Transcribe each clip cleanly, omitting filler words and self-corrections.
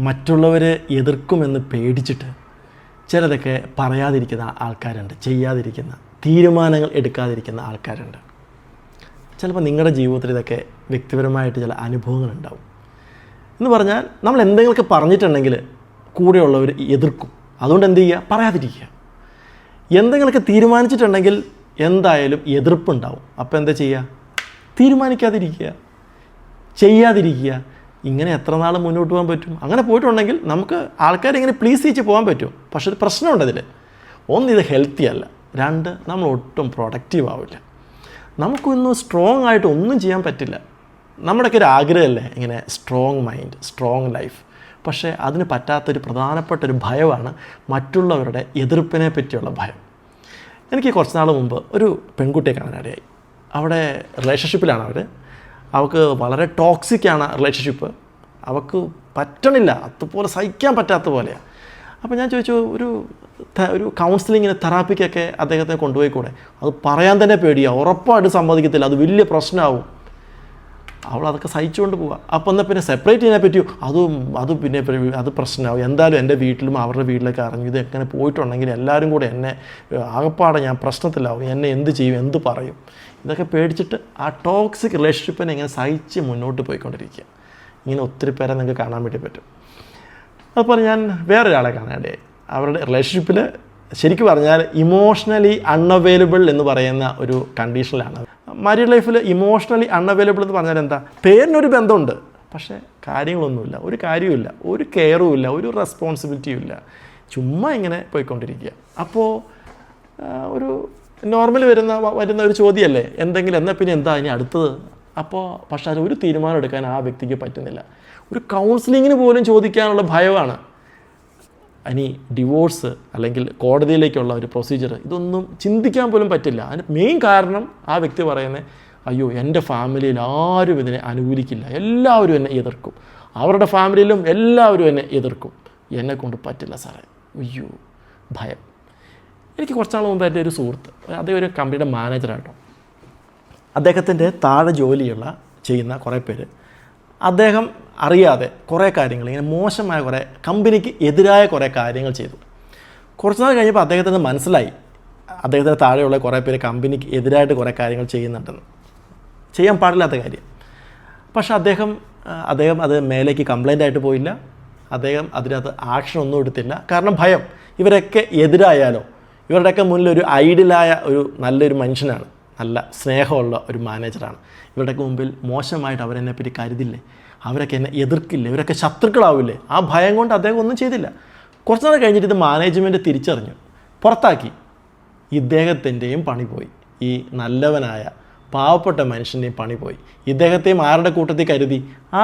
മറ്റുള്ളവരെ എതിർക്കുമെന്ന് പേടിച്ചിട്ട് ചിലതൊക്കെ പറയാതിരിക്കുന്ന ആൾക്കാരുണ്ട്, ചെയ്യാതിരിക്കുന്ന, തീരുമാനങ്ങൾ എടുക്കാതിരിക്കുന്ന ആൾക്കാരുണ്ട്. ചിലപ്പോൾ നിങ്ങളുടെ ജീവിതത്തിൽ ഇതൊക്കെ വ്യക്തിപരമായിട്ട് ചില അനുഭവങ്ങളുണ്ടാവും. എന്ന് പറഞ്ഞാൽ നമ്മൾ എന്തെങ്കിലുമൊക്കെ പറഞ്ഞിട്ടുണ്ടെങ്കിൽ കൂടെയുള്ളവർ എതിർക്കും. അതുകൊണ്ട് എന്ത് ചെയ്യുക? പറയാതിരിക്കുക. എന്തെങ്കിലുമൊക്കെ തീരുമാനിച്ചിട്ടുണ്ടെങ്കിൽ എന്തായാലും എതിർപ്പുണ്ടാവും. അപ്പോൾ എന്താ ചെയ്യുക? തീരുമാനിക്കാതിരിക്കുക, ചെയ്യാതിരിക്കുക. ഇങ്ങനെ എത്ര നാൾ മുന്നോട്ട് പോകാൻ പറ്റും? അങ്ങനെ പോയിട്ടുണ്ടെങ്കിൽ നമുക്ക് ആൾക്കാരെ ഇങ്ങനെ പ്ലീസ് ചെയ്യിച്ച് പോകാൻ പറ്റും. പക്ഷേ ഒരു പ്രശ്നമുണ്ട് അതിൽ. ഒന്ന്, ഇത് ഹെൽത്തി അല്ല. രണ്ട്, നമ്മൾ ഒട്ടും പ്രൊഡക്റ്റീവ് ആവില്ല. നമുക്കൊന്നും സ്ട്രോങ് ആയിട്ട് ഒന്നും ചെയ്യാൻ പറ്റില്ല. നമ്മുടെയൊക്കെ ഒരു ആഗ്രഹമല്ലേ ഇങ്ങനെ സ്ട്രോങ് മൈൻഡ്, സ്ട്രോങ് ലൈഫ്. പക്ഷേ അതിന് പറ്റാത്തൊരു പ്രധാനപ്പെട്ടൊരു ഭയമാണ് മറ്റുള്ളവരുടെ എതിർപ്പിനെ പറ്റിയുള്ള ഭയം. എനിക്ക് കുറച്ച് നാൾ മുമ്പ് ഒരു പെൺകുട്ടിയെ കാണാനിടയായി. അവിടെ റിലേഷൻഷിപ്പിലാണ് അവൾക്ക് വളരെ ടോക്സിക്കാണ് റിലേഷൻഷിപ്പ്. അവൾക്ക് പറ്റണില്ല, അതുപോലെ സഹിക്കാൻ പറ്റാത്ത പോലെയാണ്. അപ്പോൾ ഞാൻ ചോദിച്ചു, ഒരു കൗൺസിലിങ്ങിന്, തെറാപ്പിക്കൊക്കെ അദ്ദേഹത്തെ കൊണ്ടുപോയി കൂടെ? അത് പറയാൻ തന്നെ പേടിയാണ്, ഉറപ്പായിട്ട് സമ്മതിക്കത്തില്ല, അത് വലിയ പ്രശ്നമാവും. അവൾ അതൊക്കെ സഹിച്ചുകൊണ്ട് പോവുക. അപ്പോൾ എന്നാൽ പിന്നെ സെപ്പറേറ്റ് ചെയ്യാൻ പറ്റിയോ? അത് പിന്നെ അത് പ്രശ്നമാവും. എന്തായാലും എൻ്റെ വീട്ടിലും അവരുടെ വീട്ടിലൊക്കെ അറിഞ്ഞു ഇത് എങ്ങനെ പോയിട്ടുണ്ടെങ്കിൽ എല്ലാവരും കൂടെ എന്നെ ആകപ്പാടെ ഞാൻ പ്രശ്നത്തിലാവും, എന്നെ എന്ത് ചെയ്യും, എന്ത് പറയും, ഇതൊക്കെ പേടിച്ചിട്ട് ആ ടോക്സിക് റിലേഷൻഷിപ്പിനെ ഇങ്ങനെ സഹിച്ച് മുന്നോട്ട് പോയിക്കൊണ്ടിരിക്കുക. ഇങ്ങനെ ഒത്തിരി പേരെ നിങ്ങൾക്ക് കാണാൻ വേണ്ടി പറ്റും. അതുപോലെ ഞാൻ വേറൊരാളെ കാണാനിടയായി. അവരുടെ റിലേഷൻഷിപ്പിൽ ശരിക്കും പറഞ്ഞാൽ ഇമോഷണലി അൺഅവൈലബിൾ എന്ന് പറയുന്ന ഒരു കണ്ടീഷനിലാണ്. മാരീഡ് ലൈഫിൽ ഇമോഷണലി അൺഅവൈലബിൾ എന്ന് പറഞ്ഞാൽ എന്താ? പേരിനൊരു ബന്ധമുണ്ട്, പക്ഷേ കാര്യങ്ങളൊന്നുമില്ല, ഒരു കാര്യവുമില്ല, ഒരു കെയറും ഇല്ല, ഒരു റെസ്പോൺസിബിലിറ്റിയും ഇല്ല, ചുമ്മാ ഇങ്ങനെ പോയിക്കൊണ്ടിരിക്കുക. അപ്പോൾ ഒരു നോർമൽ വരുന്ന ഒരു ചോദ്യമല്ലേ, എന്തെങ്കിലും എന്നാൽ പിന്നെ എന്താ ഇനി അടുത്തത്? അപ്പോൾ പക്ഷേ അത് ഒരു തീരുമാനം എടുക്കാൻ ആ വ്യക്തിക്ക് പറ്റുന്നില്ല. ഒരു കൗൺസിലിങ്ങിന് പോലും ചോദിക്കാനുള്ള ഭയമാണ്. ഇനി ഡിവോഴ്സ് അല്ലെങ്കിൽ കോടതിയിലേക്കുള്ള ഒരു പ്രൊസീജിയർ, ഇതൊന്നും ചിന്തിക്കാൻ പോലും പറ്റില്ല. അതിന് മെയിൻ കാരണം ആ വ്യക്തി പറയുന്നത്, അയ്യോ എൻ്റെ ഫാമിലിയിൽ ആരും ഇതിനെ അനുകൂലിക്കില്ല, എല്ലാവരും എന്നെ എതിർക്കും, അവരുടെ ഫാമിലിയിലും എല്ലാവരും എന്നെ എതിർക്കും, എന്നെക്കൊണ്ട് പറ്റില്ല സാറേ. അയ്യോ, ഭയം. എനിക്ക് കുറച്ചാൾ മുമ്പ് എൻ്റെ ഒരു സുഹൃത്ത്, അദ്ദേഹം ഒരു കമ്പനിയുടെ മാനേജറായിട്ടോ. അദ്ദേഹത്തിൻ്റെ താഴെ ചെയ്യുന്ന കുറേ പേര് അദ്ദേഹം അറിയാതെ കുറേ കാര്യങ്ങൾ, ഇങ്ങനെ മോശമായ കുറേ കമ്പനിക്ക് എതിരായ കുറേ കാര്യങ്ങൾ ചെയ്തു. കുറച്ച് നാൾ കഴിഞ്ഞപ്പോൾ അദ്ദേഹത്തിന് മനസ്സിലായി അദ്ദേഹത്തിന് താഴെയുള്ള കുറേ പേര് കമ്പനിക്ക് എതിരായിട്ട് കുറേ കാര്യങ്ങൾ ചെയ്യുന്നുണ്ടെന്ന്, ചെയ്യാൻ പാടില്ലാത്ത കാര്യം. പക്ഷേ അദ്ദേഹം അത് മേലേക്ക് കംപ്ലൈൻ്റ് ആയിട്ട് പോയില്ല. അദ്ദേഹം അതിനകത്ത് ആക്ഷൻ ഒന്നും എടുത്തില്ല. കാരണം ഭയം. ഇവരൊക്കെ എതിരായാലോ, ഇവരുടെയൊക്കെ മുന്നിൽ ഒരു ഐഡിയലായ ഒരു നല്ലൊരു മനുഷ്യനാണ്, നല്ല സ്നേഹമുള്ള ഒരു മാനേജറാണ്. ഇവരുടെയൊക്കെ മുമ്പിൽ മോശമായിട്ട് അവരെന്നെപ്പറ്റി കരുതില്ലേ, അവരൊക്കെ എന്നെ എതിർക്കില്ലേ, ഇവരൊക്കെ ശത്രുക്കളാവില്ലേ, ആ ഭയം കൊണ്ട് അദ്ദേഹം ഒന്നും ചെയ്തില്ല. കുറച്ച് നാൾ കഴിഞ്ഞിട്ട് ഇത് മാനേജ്മെൻറ്റ് തിരിച്ചറിഞ്ഞു, പുറത്താക്കി. ഇദ്ദേഹത്തിൻ്റെയും പണി പോയി, ഈ നല്ലവനായ പാവപ്പെട്ട മനുഷ്യൻ്റെയും പണി പോയി. ഇദ്ദേഹത്തെയും ആരുടെ കൂട്ടത്തിൽ കരുതി? ആ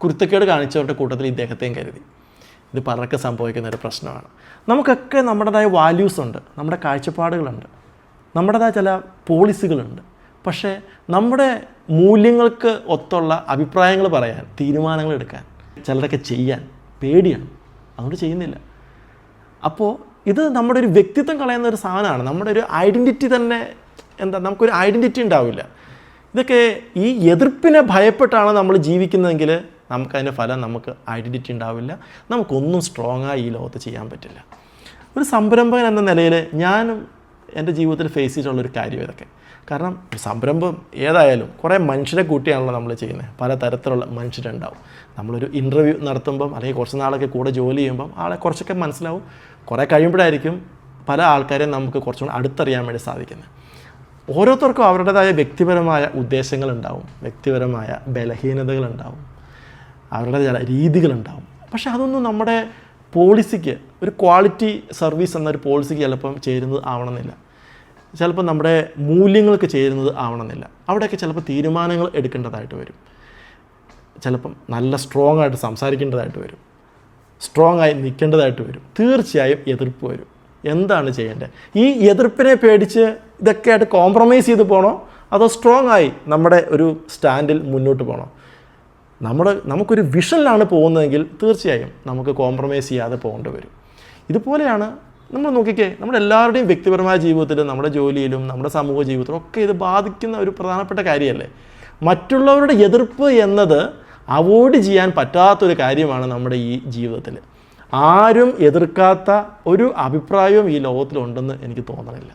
കുരുത്തക്കേട് കാണിച്ചവരുടെ കൂട്ടത്തിൽ ഇദ്ദേഹത്തെയും കരുതി. ഇത് പലർക്കും സംഭവിക്കുന്ന ഒരു പ്രശ്നമാണ്. നമുക്കൊക്കെ നമ്മുടേതായ വാല്യൂസ് ഉണ്ട്, നമ്മുടെ കാഴ്ചപ്പാടുകളുണ്ട്, നമ്മുടേതായ ചില പോളിസികളുണ്ട്. പക്ഷേ നമ്മുടെ മൂല്യങ്ങൾക്ക് ഒത്തുള്ള അഭിപ്രായങ്ങൾ പറയാൻ, തീരുമാനങ്ങൾ എടുക്കാൻ, ചിലതൊക്കെ ചെയ്യാൻ പേടിയാണ്, അതുകൊണ്ട് ചെയ്യുന്നില്ല. അപ്പോൾ ഇത് നമ്മുടെ ഒരു വ്യക്തിത്വം കളയുന്ന ഒരു സാധനമാണ്. നമ്മുടെ ഒരു ഐഡൻറ്റിറ്റി തന്നെ നമുക്കൊരു ഐഡൻറ്റിറ്റി ഉണ്ടാവില്ല. ഇതൊക്കെ ഈ എതിർപ്പിനെ ഭയപ്പെട്ടാണ് നമ്മൾ ജീവിക്കുന്നതെങ്കിൽ നമുക്കതിൻ്റെ ഫലം, നമുക്ക് ഐഡൻറ്റിറ്റി ഉണ്ടാവില്ല, നമുക്കൊന്നും സ്ട്രോങ്ങായി ഈ ലോകത്ത് ചെയ്യാൻ പറ്റില്ല. ഒരു സംരംഭകൻ എന്ന നിലയിൽ ഞാനും എൻ്റെ ജീവിതത്തിൽ ഫേസ് ചെയ്തിട്ടുള്ളൊരു കാര്യം ഇതൊക്കെ. കാരണം സംരംഭം ഏതായാലും കുറേ മനുഷ്യരെ കൂട്ടിയാണല്ലോ നമ്മൾ ചെയ്യുന്നത്. പല തരത്തിലുള്ള മനുഷ്യരുണ്ടാവും. നമ്മളൊരു ഇൻ്റർവ്യൂ നടത്തുമ്പം അല്ലെങ്കിൽ കുറച്ച് നാളൊക്കെ കൂടെ ജോലി ചെയ്യുമ്പം ആളെ കുറച്ചൊക്കെ മനസ്സിലാവും. കുറേ കഴിയുമ്പോഴായിരിക്കും പല ആൾക്കാരെയും നമുക്ക് കുറച്ചുകൂടി അടുത്തറിയാൻ വേണ്ടി സാധിക്കുന്നത്. ഓരോരുത്തർക്കും അവരുടേതായ വ്യക്തിപരമായ ഉദ്ദേശങ്ങളുണ്ടാവും, വ്യക്തിപരമായ ബലഹീനതകളുണ്ടാവും, അവരുടെ ചില രീതികളുണ്ടാവും. പക്ഷേ അതൊന്നും നമ്മുടെ പോളിസിക്ക്, ഒരു ക്വാളിറ്റി സർവീസ് എന്നൊരു പോളിസിക്ക് ചിലപ്പം ചേരുന്നത് ആവണമെന്നില്ല. ചിലപ്പോൾ നമ്മുടെ മൂല്യങ്ങൾക്ക് ചേരുന്നത് ആവണമെന്നില്ല. അവിടെയൊക്കെ ചിലപ്പോൾ തീരുമാനങ്ങൾ എടുക്കേണ്ടതായിട്ട് വരും. ചിലപ്പം നല്ല സ്ട്രോങ് ആയിട്ട് സംസാരിക്കേണ്ടതായിട്ട് വരും, സ്ട്രോങ് ആയി നിൽക്കേണ്ടതായിട്ട് വരും. തീർച്ചയായും എതിർപ്പ് വരും. എന്താണ് ചെയ്യേണ്ടത്? ഈ എതിർപ്പിനെ പേടിച്ച് ഇതൊക്കെ ആയിട്ട് കോംപ്രമൈസ് ചെയ്ത് പോകണോ, അതോ സ്ട്രോങ് ആയി നമ്മുടെ ഒരു സ്റ്റാൻഡിൽ മുന്നോട്ട് പോകണോ? നമുക്കൊരു വിഷനിലാണ് പോകുന്നതെങ്കിൽ തീർച്ചയായും നമുക്ക് കോംപ്രമൈസ് ചെയ്യാതെ പോകേണ്ടി വരും. ഇതുപോലെയാണ് നമ്മൾ നോക്കിക്കേ, നമ്മുടെ എല്ലാവരുടെയും വ്യക്തിപരമായ ജീവിതത്തിലും നമ്മുടെ ജോലിയിലും നമ്മുടെ സമൂഹ ജീവിതത്തിലും ഒക്കെ ഇത് ബാധിക്കുന്ന ഒരു പ്രധാനപ്പെട്ട കാര്യമല്ലേ. മറ്റുള്ളവരുടെ എതിർപ്പ് എന്നത് അവോയ്ഡ് ചെയ്യാൻ പറ്റാത്തൊരു കാര്യമാണ് നമ്മുടെ ഈ ജീവിതത്തിൽ. ആരും എതിർക്കാത്ത ഒരു അഭിപ്രായവും ഈ ലോകത്തിലുണ്ടെന്ന് എനിക്ക് തോന്നണില്ല.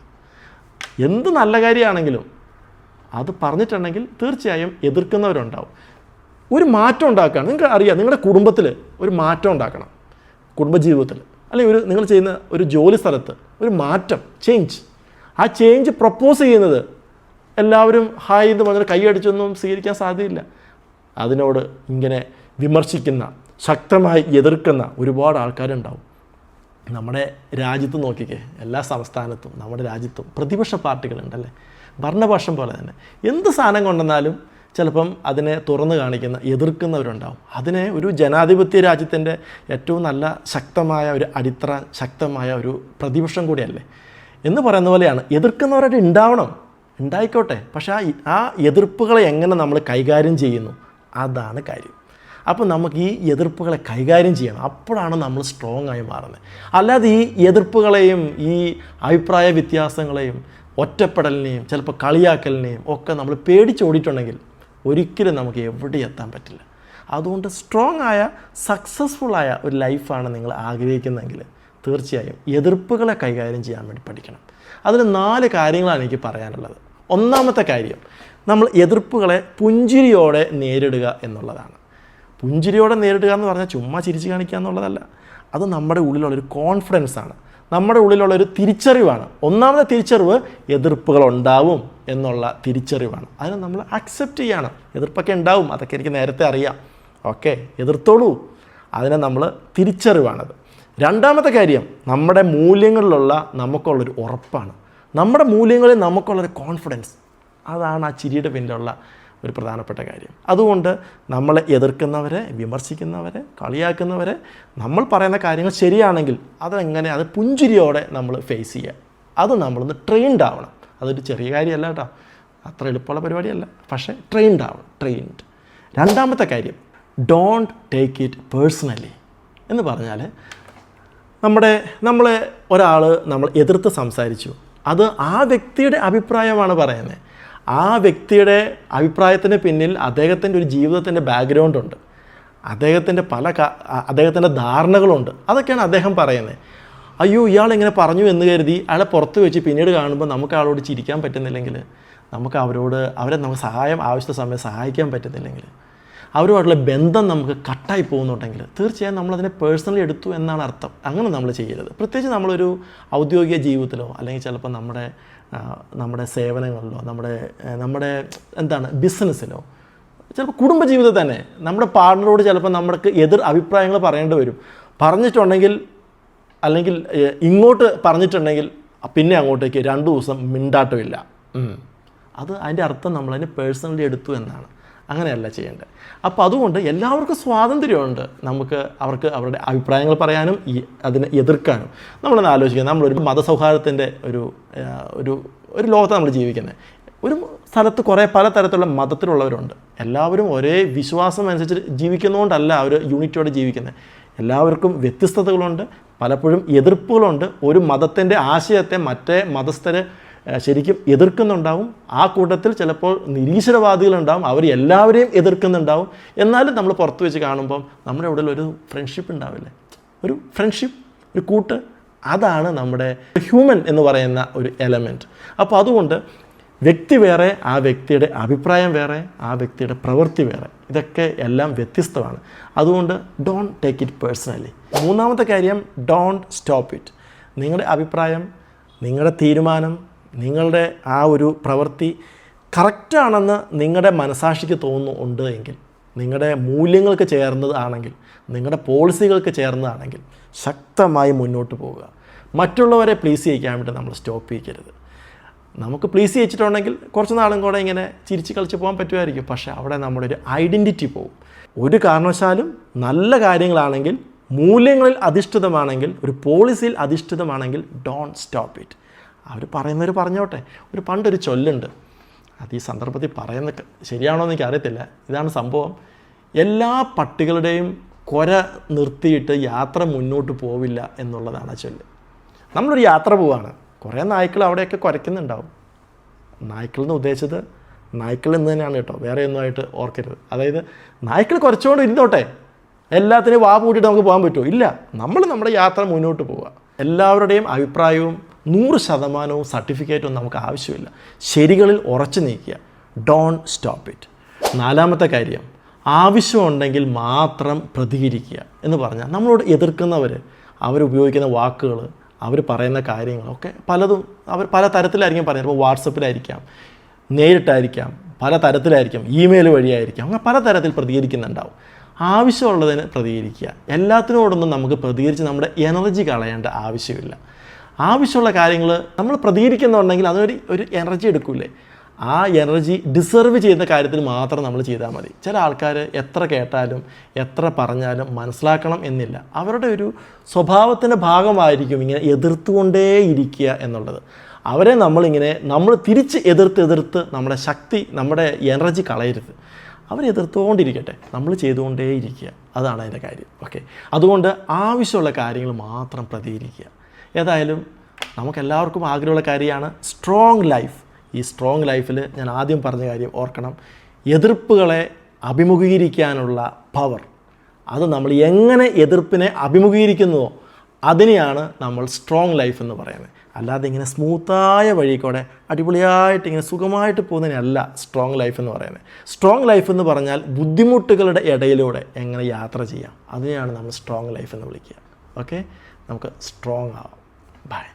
എന്ത് നല്ല കാര്യമാണെങ്കിലും അത് പറഞ്ഞിട്ടുണ്ടെങ്കിൽ തീർച്ചയായും എതിർക്കുന്നവരുണ്ടാവും. ഒരു മാറ്റം ഉണ്ടാക്കുകയാണ്, നിങ്ങൾക്ക് അറിയാം, നിങ്ങളുടെ കുടുംബത്തിൽ ഒരു മാറ്റം ഉണ്ടാക്കണം, കുടുംബജീവിതത്തിൽ അല്ലെങ്കിൽ നിങ്ങൾ ചെയ്യുന്ന ഒരു ജോലി സ്ഥലത്ത് ഒരു മാറ്റം, ചേഞ്ച്. ആ ചേഞ്ച് പ്രപ്പോസ് ചെയ്യുന്നത് എല്ലാവരും ഹായ് എന്ന് പറഞ്ഞാൽ കൈയടിച്ചൊന്നും സ്വീകരിക്കാൻ സാധ്യതയില്ല. അതിനോട് ഇങ്ങനെ വിമർശിക്കുന്ന, ശക്തമായി എതിർക്കുന്ന ഒരുപാട് ആൾക്കാരുണ്ടാവും. നമ്മുടെ രാജ്യത്ത് നോക്കിക്കേ, എല്ലാ സംസ്ഥാനത്തും നമ്മുടെ രാജ്യത്തും പ്രതിപക്ഷ പാർട്ടികളുണ്ടല്ലേ, ഭരണപക്ഷം പോലെ തന്നെ. എന്ത് സാധനം കൊണ്ടുവന്നാലും ചിലപ്പം അതിനെ തുറന്നു കാണിക്കുന്ന, എതിർക്കുന്നവരുണ്ടാവും. അതിനെ ഒരു ജനാധിപത്യ രാജ്യത്തിൻ്റെ ഏറ്റവും നല്ല ശക്തമായ ഒരു അടിത്തറ, ശക്തമായ ഒരു പ്രതിപക്ഷം കൂടിയല്ലേ എന്ന് പറയുന്ന പോലെയാണ്. എതിർക്കുന്നവരായിട്ട് ഉണ്ടാവണം, ഉണ്ടായിക്കോട്ടെ. പക്ഷേ ആ എതിർപ്പുകളെ എങ്ങനെ നമ്മൾ കൈകാര്യം ചെയ്യുന്നു, അതാണ് കാര്യം. അപ്പോൾ നമുക്ക് ഈ എതിർപ്പുകളെ കൈകാര്യം ചെയ്യണം. അപ്പോഴാണ് നമ്മൾ സ്ട്രോങ് ആയി മാറുന്നത്. അല്ലാതെ ഈ എതിർപ്പുകളെയും ഈ അഭിപ്രായ വ്യത്യാസങ്ങളെയും ഒറ്റപ്പെടലിനെയും ചിലപ്പോൾ കളിയാക്കലിനെയും ഒക്കെ നമ്മൾ പേടിച്ചോടിയിട്ടുണ്ടെങ്കിൽ ഒരിക്കലും നമുക്ക് എവിടെ എത്താൻ പറ്റില്ല. അതുകൊണ്ട് സ്ട്രോങ് ആയ, സക്സസ്ഫുള്ളായ ഒരു ലൈഫാണ് നിങ്ങൾ ആഗ്രഹിക്കുന്നതെങ്കിൽ തീർച്ചയായും എതിർപ്പുകളെ കൈകാര്യം ചെയ്യാൻ വേണ്ടി പഠിക്കണം. അതിൽ 4 കാര്യങ്ങളാണ് എനിക്ക് പറയാനുള്ളത്. ഒന്നാമത്തെ കാര്യം, നമ്മൾ എതിർപ്പുകളെ പുഞ്ചിരിയോടെ നേരിടുക എന്നുള്ളതാണ്. പുഞ്ചിരിയോടെ നേരിടുക എന്ന് പറഞ്ഞാൽ ചുമ്മാ ചിരിച്ച് കാണിക്കുക എന്നുള്ളതല്ല. അത് നമ്മുടെ ഉള്ളിലുള്ളൊരു കോൺഫിഡൻസാണ്, നമ്മുടെ ഉള്ളിലുള്ളൊരു തിരിച്ചറിവാണ്. ഒന്നാമത്തെ തിരിച്ചറിവ് എതിർപ്പുകളുണ്ടാവും എന്നുള്ള തിരിച്ചറിവാണ്. അതിനെ നമ്മൾ അക്സെപ്റ്റ് ചെയ്യണം. എതിർപ്പൊക്കെ ഉണ്ടാവും, അതൊക്കെ എനിക്ക് നേരത്തെ അറിയാം, ഓക്കെ, എതിർത്തോളൂ. അതിനെ നമ്മൾ തിരിച്ചറിവാണത്. രണ്ടാമത്തെ കാര്യം, നമ്മുടെ മൂല്യങ്ങളിലുള്ള നമുക്കുള്ളൊരു ഉറപ്പാണ്. നമ്മുടെ മൂല്യങ്ങളിൽ നമുക്കുള്ളൊരു കോൺഫിഡൻസ്, അതാണ് ആ ചിരിയുടെ പിന്നിലുള്ള ഒരു പ്രധാനപ്പെട്ട കാര്യം. അതുകൊണ്ട് നമ്മളെ എതിർക്കുന്നവരെ, വിമർശിക്കുന്നവരെ, കളിയാക്കുന്നവരെ, നമ്മൾ പറയുന്ന കാര്യങ്ങൾ ശരിയാണെങ്കിൽ അതെങ്ങനെ, അത് പുഞ്ചിരിയോടെ നമ്മൾ ഫേസ് ചെയ്യുക. അത് നമ്മളൊന്ന് ട്രെയിൻഡ് ആവണം. അതൊരു ചെറിയ കാര്യമല്ല കേട്ടോ, അത്ര എളുപ്പമുള്ള പരിപാടിയല്ല, പക്ഷേ ട്രെയിൻഡ് ആവണം, ട്രെയിൻഡ്. രണ്ടാമത്തെ കാര്യം, ഡോണ്ട് ടേക്ക് ഇറ്റ് പേഴ്സണലി എന്ന് പറഞ്ഞാൽ, നമ്മളെ ഒരാൾ നമ്മൾ എതിർത്ത് സംസാരിച്ചു, അത് ആ വ്യക്തിയുടെ അഭിപ്രായമാണ് പറയുന്നത്. ആ വ്യക്തിയുടെ അഭിപ്രായത്തിന് പിന്നിൽ അദ്ദേഹത്തിൻ്റെ ഒരു ജീവിതത്തിൻ്റെ ബാക്ക്ഗ്രൗണ്ട് ഉണ്ട്, അദ്ദേഹത്തിൻ്റെ ധാരണകളുണ്ട്. അതൊക്കെയാണ് അദ്ദേഹം പറയുന്നത്. അയ്യോ ഇയാളിങ്ങനെ പറഞ്ഞു എന്ന് കരുതി അയാളെ പുറത്ത് വെച്ച് പിന്നീട് കാണുമ്പോൾ നമുക്ക് ആളോട് ചിരിക്കാൻ പറ്റുന്നില്ലെങ്കിൽ, അവരെ നമുക്ക് ആവശ്യത്തെ സമയം സഹായിക്കാൻ പറ്റുന്നില്ലെങ്കിൽ, അവരുമായിട്ടുള്ള ബന്ധം നമുക്ക് കട്ടായി പോകുന്നുണ്ടെങ്കിൽ തീർച്ചയായും നമ്മളതിനെ പേഴ്സണലി എടുത്തു എന്നാണ് അർത്ഥം. അങ്ങനെ നമ്മൾ ചെയ്യരുത്. പ്രത്യേകിച്ച് നമ്മളൊരു ഔദ്യോഗിക ജീവിതത്തിലോ അല്ലെങ്കിൽ ചിലപ്പോൾ നമ്മുടെ സേവനങ്ങളിലോ നമ്മുടെ ബിസിനസ്സിലോ ചിലപ്പോൾ കുടുംബജീവിതത്തിൽ തന്നെ നമ്മുടെ പാർട്ണറോട് ചിലപ്പോൾ നമുക്ക് എതിർ അഭിപ്രായങ്ങൾ പറയേണ്ടി വരും. പറഞ്ഞിട്ടുണ്ടെങ്കിൽ അല്ലെങ്കിൽ ഇങ്ങോട്ട് പറഞ്ഞിട്ടുണ്ടെങ്കിൽ പിന്നെ അങ്ങോട്ടേക്ക് 2 ദിവസം മിണ്ടാട്ടമില്ല. അത് അതിൻ്റെ അർത്ഥം നമ്മളതിനെ പേഴ്സണലി എടുത്തു എന്നാണ്. അങ്ങനെയല്ല ചെയ്യേണ്ടത്. അപ്പോൾ അതുകൊണ്ട് എല്ലാവർക്കും സ്വാതന്ത്ര്യമുണ്ട്, അവർക്ക് അവരുടെ അഭിപ്രായങ്ങൾ പറയാനും അതിനെ എതിർക്കാനും. നമ്മളൊന്ന് ആലോചിക്കുക, നമ്മളൊരു മതസൗഹാർദ്ദത്തിൻ്റെ ഒരു ലോകത്ത് നമ്മൾ ജീവിക്കുന്നത്. ഒരു സ്ഥലത്ത് പലതരത്തിലുള്ള മതത്തിലുള്ളവരുണ്ട്. എല്ലാവരും ഒരേ വിശ്വാസം അനുസരിച്ച് ജീവിക്കുന്നതുകൊണ്ടല്ല അവർ യൂണിറ്റിയോടെ ജീവിക്കുന്നത്. എല്ലാവർക്കും വ്യത്യസ്തതകളുണ്ട്, പലപ്പോഴും എതിർപ്പുകളുണ്ട്. ഒരു മതത്തിൻ്റെ ആശയത്തെ മറ്റേ മതസ്ഥർ ശരിക്കും എതിർക്കുന്നുണ്ടാവും. ആ കൂട്ടത്തിൽ ചിലപ്പോൾ നിരീശ്വരവാദികളുണ്ടാവും, അവർ എല്ലാവരെയും എതിർക്കുന്നുണ്ടാവും. എന്നാലും നമ്മൾ പുറത്ത് വെച്ച് കാണുമ്പം നമ്മുടെ ഉള്ളിൽ ഒരു ഫ്രണ്ട്ഷിപ്പ് ഉണ്ടാവില്ലേ, ഒരു ഫ്രണ്ട്ഷിപ്പ്, ഒരു കൂട്ട്. അതാണ് നമ്മുടെ ഹ്യൂമൻ എന്ന് പറയുന്ന ഒരു എലമെൻറ്റ്. അപ്പോൾ അതുകൊണ്ട് വ്യക്തി വേറെ, ആ വ്യക്തിയുടെ അഭിപ്രായം വേറെ, ആ വ്യക്തിയുടെ പ്രവൃത്തി വേറെ, ഇതൊക്കെ എല്ലാം വ്യത്യസ്തമാണ്. അതുകൊണ്ട് ഡോണ്ട് ടേക്ക് ഇറ്റ് പേഴ്സണലി. മൂന്നാമത്തെ കാര്യം, ഡോണ്ട് സ്റ്റോപ്പ് ഇറ്റ്. നിങ്ങളുടെ അഭിപ്രായം, നിങ്ങളുടെ തീരുമാനം, നിങ്ങളുടെ ആ ഒരു പ്രവൃത്തി കറക്റ്റാണെന്ന് നിങ്ങളുടെ മനസാക്ഷിക്ക് തോന്നുന്നുണ്ട് എങ്കിൽ, നിങ്ങളുടെ മൂല്യങ്ങൾക്ക് ചേർന്നതാണെങ്കിൽ, നിങ്ങളുടെ പോളിസികൾക്ക് ചേർന്നതാണെങ്കിൽ ശക്തമായി മുന്നോട്ട് പോവുക. മറ്റുള്ളവരെ പ്ലീസ് ചെയ്യിക്കാൻ വേണ്ടി നമ്മൾ സ്റ്റോപ്പ് ചെയ്യരുത്. നമുക്ക് പ്ലീസ് ചെയ്യിച്ചിട്ടുണ്ടെങ്കിൽ കുറച്ച് നാളും കൂടെ ഇങ്ങനെ ചിരിച്ച് കളിച്ച് പോകാൻ പറ്റുമായിരിക്കും, പക്ഷേ അവിടെ നമ്മുടെ ഒരു ഐഡൻറ്റിറ്റി പോകും. ഒരു കാരണവശാലും നല്ല കാര്യങ്ങളാണെങ്കിൽ, മൂല്യങ്ങളിൽ അധിഷ്ഠിതമാണെങ്കിൽ, ഒരു പോളിസിയിൽ അധിഷ്ഠിതമാണെങ്കിൽ ഡോണ്ട് സ്റ്റോപ്പ് ഇറ്റ്. അവർ പറയുന്നവർ പറഞ്ഞോട്ടെ. പണ്ടൊരു ചൊല്ലുണ്ട്, അത് ഈ സന്ദർഭത്തിൽ പറയുന്നത് ശരിയാണോ എന്ന് എനിക്കറിയത്തില്ല. ഇതാണ് സംഭവം: എല്ലാ പട്ടികളുടെയും കൊര നിർത്തിയിട്ട് യാത്ര മുന്നോട്ട് പോവില്ല എന്നുള്ളതാണ് ആ ചൊല്ല്. നമ്മളൊരു യാത്ര പോവാണ്, കുറേ നായ്ക്കൾ അവിടെയൊക്കെ കുരയ്ക്കുന്നുണ്ടാവും. നായ്ക്കളെന്ന് ഉദ്ദേശിച്ചത് നായ്ക്കൾ എന്ന് തന്നെയാണ് കേട്ടോ, വേറെ ഒന്നുമായിട്ട് ഓർക്കരുത്. അതായത് നായ്ക്കൾ കുറച്ചുകൊണ്ട് ഇരുന്നോട്ടെ, എല്ലാത്തിനും വാ പൂട്ടിയിട്ട് നമുക്ക് പോകാൻ പറ്റുമോ? ഇല്ല. നമ്മൾ നമ്മുടെ യാത്ര മുന്നോട്ട് പോവുക. എല്ലാവരുടെയും അഭിപ്രായവും 100% സർട്ടിഫിക്കറ്റും നമുക്ക് ആവശ്യമില്ല. ശരികളിൽ ഉറച്ചു നീക്കുക. Don't stop it. 4ാമത്തെ കാര്യം, ആവശ്യമുണ്ടെങ്കിൽ മാത്രം പ്രതികരിക്കുക എന്ന് പറഞ്ഞാൽ നമ്മളോട് എതിർക്കുന്നവർ, അവരുപയോഗിക്കുന്ന വാക്കുകൾ, അവർ പറയുന്ന കാര്യങ്ങളൊക്കെ പലതും അവർ പല തരത്തിലായിരിക്കും പറയുന്നത്. ഇപ്പോൾ വാട്സപ്പിലായിരിക്കാം, നേരിട്ടായിരിക്കാം, പല തരത്തിലായിരിക്കും, ഇമെയിൽ വഴിയായിരിക്കാം, അങ്ങനെ പല തരത്തിൽ പ്രതികരിക്കുന്നുണ്ടാവും. ആവശ്യമുള്ളതിന് പ്രതികരിക്കുക. എല്ലാത്തിനോടൊന്നും നമുക്ക് പ്രതികരിച്ച് നമ്മുടെ എനർജി കളയേണ്ട ആവശ്യമില്ല. ആവശ്യമുള്ള കാര്യങ്ങൾ നമ്മൾ പ്രതികരിക്കുന്നുണ്ടെങ്കിൽ അതൊരു എനർജി എടുക്കില്ലേ, ആ എനർജി ഡിസർവ് ചെയ്യുന്ന കാര്യത്തിൽ മാത്രം നമ്മൾ ചെയ്താൽ മതി. ചില ആൾക്കാർ എത്ര കേട്ടാലും എത്ര പറഞ്ഞാലും മനസ്സിലാക്കണം എന്നില്ല. അവരുടെ ഒരു സ്വഭാവത്തിൻ്റെ ഭാഗമായിരിക്കും ഇങ്ങനെ എതിർത്തുകൊണ്ടേയിരിക്കുക എന്നുള്ളത്. അവരെ നമ്മൾ തിരിച്ച് എതിർത്ത് നമ്മുടെ ശക്തി, നമ്മുടെ എനർജി കളയരുത്. അവരെതിർത്തുകൊണ്ടിരിക്കട്ടെ, നമ്മൾ ചെയ്തുകൊണ്ടേയിരിക്കുക. അതാണ് അതിൻ്റെ കാര്യം. ഓക്കെ, അതുകൊണ്ട് ആവശ്യമുള്ള കാര്യങ്ങൾ മാത്രം പ്രതികരിക്കുക. ഏതായാലും നമുക്കെല്ലാവർക്കും ആഗ്രഹമുള്ള കാര്യമാണ് സ്ട്രോങ് ലൈഫ്. ഈ സ്ട്രോങ് ലൈഫിൽ ഞാൻ ആദ്യം പറഞ്ഞ കാര്യം ഓർക്കണം, എതിർപ്പുകളെ അഭിമുഖീകരിക്കാനുള്ള പവർ. അത് നമ്മൾ എങ്ങനെ എതിർപ്പിനെ അഭിമുഖീകരിക്കുന്നുവോ അതിനെയാണ് നമ്മൾ സ്ട്രോങ് ലൈഫ് എന്ന് പറയുന്നത്. അല്ലാതെ ഇങ്ങനെ സ്മൂത്തായ വഴി കൂടെ അടിപൊളിയായിട്ട് ഇങ്ങനെ സുഖമായിട്ട് പോകുന്നതിനല്ല സ്ട്രോങ് ലൈഫ് എന്ന് പറയുന്നത്. സ്ട്രോങ് ലൈഫ് എന്ന് പറഞ്ഞാൽ ബുദ്ധിമുട്ടുകളുടെ ഇടയിലൂടെ എങ്ങനെ യാത്ര ചെയ്യാം, അതിനെയാണ് നമ്മൾ സ്ട്രോങ് ലൈഫ് എന്ന് വിളിക്കുക. ഓക്കെ, നമുക്ക് സ്ട്രോങ് ആവാം. ബൈ.